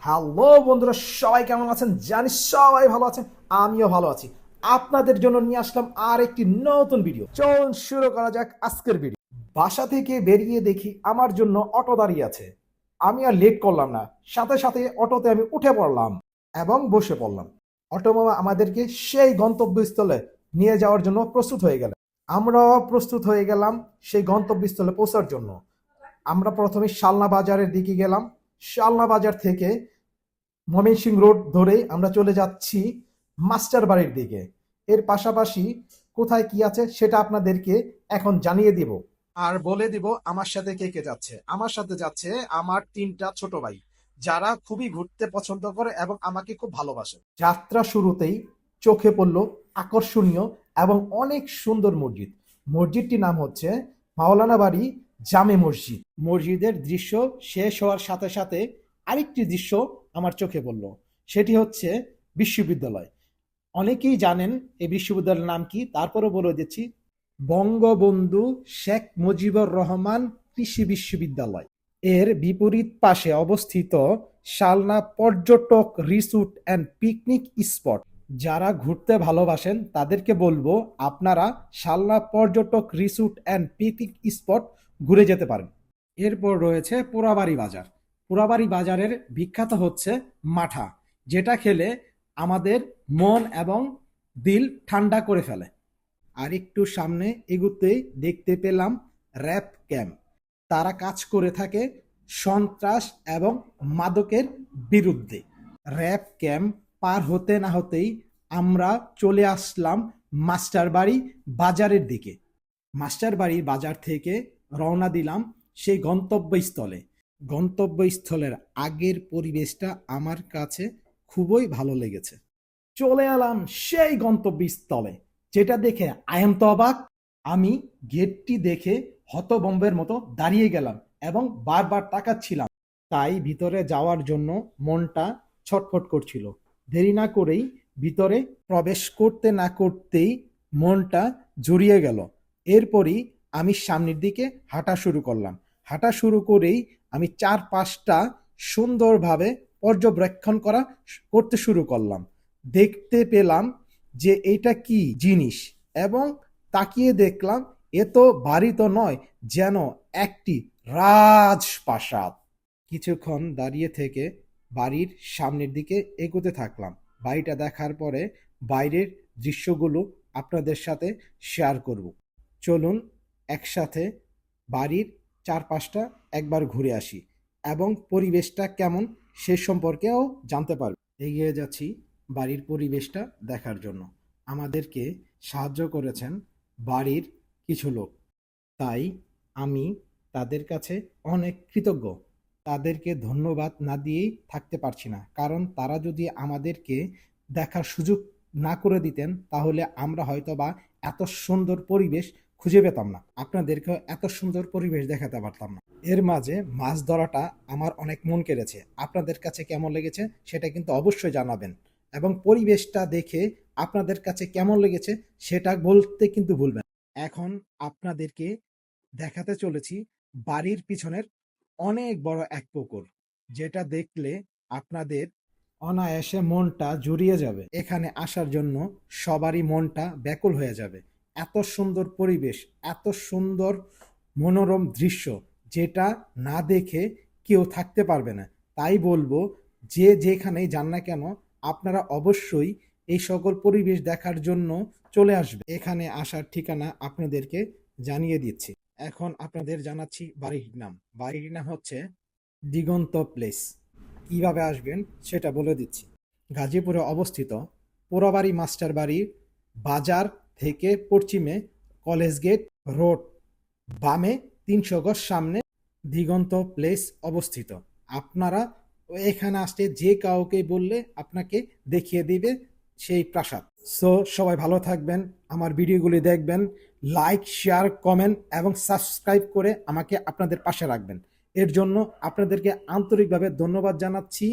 Hello বন্ধুরা, সবাই কেমন আছেন? জানি সবাই ভালো আছেন, আমিও ভালো আছি। আপনাদের জন্য নিয়ে আসলাম আর একটি নতুন ভিডিও। চলুন শুরু করা যাক আজকের ভিডিও। বাসা থেকে বেরিয়ে দেখি আমার জন্য অটো দাঁড়িয়ে আছে। আমি আর লেট করলাম না, সাথে সাথে অটোতে আমি উঠে পড়লাম এবং বসে পড়লাম। অটো মামা আমাদেরকে সেই গন্তব্যস্থলে নিয়ে যাওয়ার জন্য প্রস্তুত হয়ে গেলেন। আমরাও প্রস্তুত হয়ে গেলাম সেই গন্তব্যস্থলে পৌঁছার জন্য। আমরা প্রথমে শালনা বাজারের দিকে গেলাম। শালনা বাজার থেকে ময়মনসিংহ রোড ধরেই আমরা চলে যাচ্ছি মাস্টার বাড়ির দিকে। এর পাশাপাশি কোথায় কি আছে সেটা আপনাদেরকে এখন জানিয়ে দিব আর বলে দিব আমার সাথে কে কে যাচ্ছে। আমার সাথে যাচ্ছে আমার তিনটা ছোট ভাই, যারা খুবই ঘুরতে পছন্দ করে এবং আমাকে খুব ভালোবাসে। যাত্রা শুরুতেই চোখে পড়ল আকর্ষণীয় এবং অনেক সুন্দর মসজিদ। মসজিদটির নাম হচ্ছে মাওলানা বাড়ি জামে মসজিদ। মসজিদের দৃশ্য শেষ হওয়ার সাথে সাথে আরেকটি দৃশ্য আমার চোখে পড়ল, সেটি হচ্ছে বিশ্ববিদ্যালয়। অনেকেই জানেন এই বিশ্ববিদ্যালয়ের নাম কি, তারপরও বলে দিচ্ছি, বঙ্গবন্ধু শেখ মুজিবুর রহমান কৃষি বিশ্ববিদ্যালয়। এর বিপরীত পাশে অবস্থিত শালনা পর্যটক রিসোর্ট অ্যান্ড পিকনিক স্পট। যারা ঘুরতে ভালোবাসেন তাদেরকে বলবো আপনারা শালনা পর্যটক রিসোর্ট অ্যান্ড পিকনিক স্পট ঘুরে যেতে পারেন। এরপর রয়েছে পোড়াবাড়ি বাজার। পোড়াবাড়ি বাজারের বিখ্যাত হচ্ছে মাঠা, যেটা খেলে আমাদের মন এবং দিল ঠান্ডা করে ফেলে। আর একটু সামনে এগুতেই দেখতে পেলাম র্যাব ক্যাম্প। তারা কাজ করে থাকে সন্ত্রাস এবং মাদকের বিরুদ্ধে। র্যাব ক্যাম্প পার হতে না হতেই আমরা চলে আসলাম মাস্টারবাড়ি বাজারের দিকে। মাস্টারবাড়ির বাজার থেকে রওনা দিলাম সেই গন্তব্যস্থলে। গন্তব্যস্থলের আগের পরিবেশটা আমার কাছে খুবই ভালো লেগেছে। চলে এলাম সেই গন্তব্যস্থলে, যেটা দেখে আই এম তো অবাক। আমি গেটটি দেখে হতভম্বের মতো দাঁড়িয়ে গেলাম এবং বারবার তাকাচ্ছিলাম। তাই ভিতরে যাওয়ার জন্য মনটা ছটফট করছিল। দেরি না করেই ভিতরে প্রবেশ করতে না করতেই মনটা জুড়িয়ে গেল। এরপরই আমি সামনের দিকে হাঁটা শুরু করলাম। হাঁটা শুরু করেই আমি চারপাশটা সুন্দরভাবে পর্যবেক্ষণ করতে শুরু করলাম। দেখতে পেলাম যে এটা কি জিনিস, এবং তাকিয়ে দেখলাম এ তো বাড়ি তো নয়, যেন একটি রাজপ্রাসাদ। কিছুক্ষণ দাঁড়িয়ে থেকে বাড়ির সামনের দিকে এগোতে থাকলাম। বাড়িটা দেখার পরে বাইরের দৃশ্যগুলো আপনাদের সাথে শেয়ার করব। চলুন একসাথে বাড়ির চারপাশটা একবার ঘুরে আসি এবং পরিবেশটা কেমন সে সম্পর্কেও জানতে পারব। এগিয়ে যাচ্ছি বাড়ির পরিবেশটা দেখার জন্য। আমাদেরকে সাহায্য করেছেন বাড়ির কিছু লোক, তাই আমি তাদের কাছে অনেক কৃতজ্ঞ। তাদেরকে ধন্যবাদ না দিয়েই থাকতে পারছি না, কারণ তারা যদি আমাদেরকে দেখার সুযোগ না করে দিতেন তাহলে আমরা হয়তোবা এত সুন্দর পরিবেশ খুঁজে পেতাম না, আপনাদেরকেও এত সুন্দর পরিবেশ দেখাতে পারতাম না। এর মাঝে মাছ ধরাটা আমার অনেক মন কেড়েছে। আপনাদের কাছে কেমন লেগেছে সেটা কিন্তু অবশ্যই জানাবেন, এবং পরিবেশটা দেখে আপনাদের কাছে কেমন লেগেছে সেটা বলতে কিন্তু ভুলবেন না। এখন আপনাদেরকে দেখাতে চলেছি বাড়ির পিছনের অনেক বড় এক পুকুর, যেটা দেখলে আপনাদের অনায়াসে মনটা জুড়িয়ে যাবে। এখানে আসার জন্য সবারই মনটা ব্যাকুল হয়ে যাবে। এত সুন্দর পরিবেশ, এত সুন্দর মনোরম দৃশ্য, যেটা না দেখে কেউ থাকতে পারবে না। তাই বলবো, যে যেখানেই যান না কেন আপনারা অবশ্যই এই সকল পরিবেশ দেখার জন্য চলে আসবে। এখানে আসার ঠিকানা আপনাদেরকে জানিয়ে দিচ্ছি। এখন আপনাদের জানাচ্ছি বাড়ির নাম। বাড়ির নাম হচ্ছে দিগন্ত প্লেস। কিভাবে আসবেন সেটা বলে দিচ্ছি। গাজীপুরে অবস্থিত পোড়াবাড়ি মাস্টার বাড়ির বাজার থেকে পশ্চিমে কলেজ গেট রোড, বামে ৩০০ গজ সামনে দিগন্ত প্লেস অবস্থিত। আপনারা এখানে আসতে যে কাউকে বললে আপনাকে দেখিয়ে দিবে সেই প্রাসাদ। সো সবাই ভালো থাকবেন, আমার ভিডিওগুলি দেখবেন, লাইক শেয়ার কমেন্ট এবং সাবস্ক্রাইব করে আমাকে আপনাদের পাশে রাখবেন। এর জন্য আপনাদেরকে আন্তরিকভাবে ধন্যবাদ জানাচ্ছি।